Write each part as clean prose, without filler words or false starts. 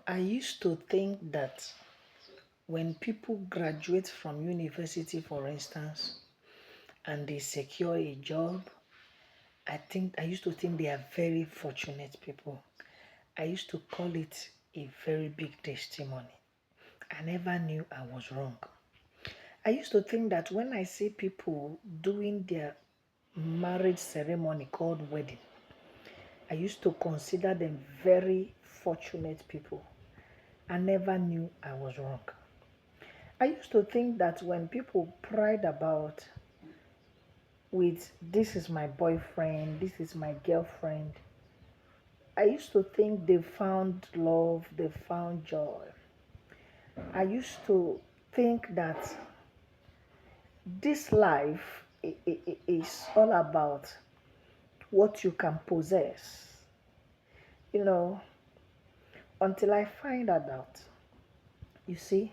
I used to think that when people graduate from university, for instance, and they secure a job, I used to think they are very fortunate people. I used to call it a very big testimony. I never knew I was wrong. I used to think that when I see people doing their marriage ceremony called wedding, I used to consider them very fortunate people. I never knew I was wrong. I used to think that when people pride about with this is my boyfriend, this is my girlfriend, I used to think they found love, they found joy. I used to think that this life is all about what you can possess, you know, until I find that out. You see,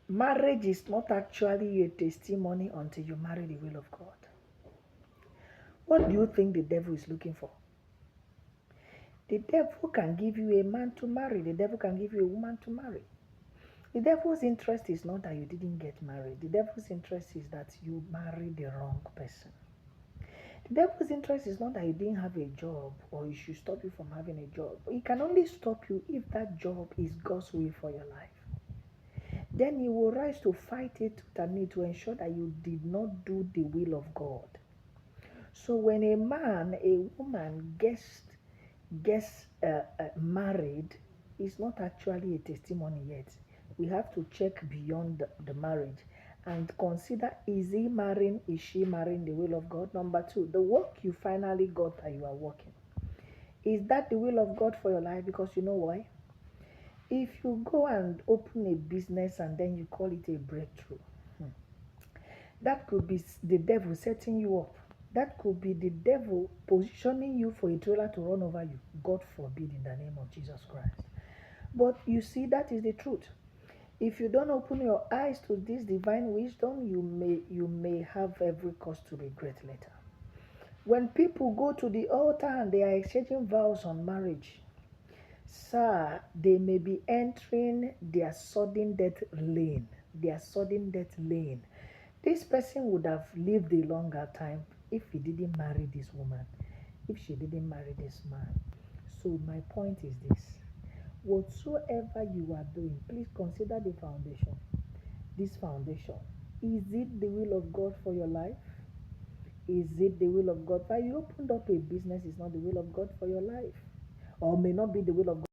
marriage is not actually a testimony until you marry the will of God. What do you think the devil is looking for? The devil can give you a man to marry. The devil can give you a woman to marry. The devil's interest is not that you didn't get married. The devil's interest is that you married the wrong person. The devil's interest is not that you didn't have a job or he should stop you from having a job. He can only stop you if that job is God's will for your life. Then he will rise to fight it with a need to ensure that you did not do the will of God. So when a man, a woman gets married, it's not actually a testimony yet. We have to check beyond the marriage and consider, is he marrying, is she marrying the will of God? Number two, the work you finally got that you are working, is that the will of God for your life? Because you know why? If you go and open a business and then you call it a breakthrough, that could be the devil setting you up. That could be the devil positioning you for a trailer to run over you. God forbid, in the name of Jesus Christ. But you see, that is the truth. If you don't open your eyes to this divine wisdom, you may have every cause to regret later. When people go to the altar and they are exchanging vows on marriage, sir, they may be entering their sudden death lane. Their sudden death lane. This person would have lived a longer time if he didn't marry this woman, if she didn't marry this man. So my point is this: whatsoever you are doing, please consider the foundation. This foundation, is it the will of God for your life? Is it the will of God? Why you opened up a business is not the will of God for your life, or may not be the will of God.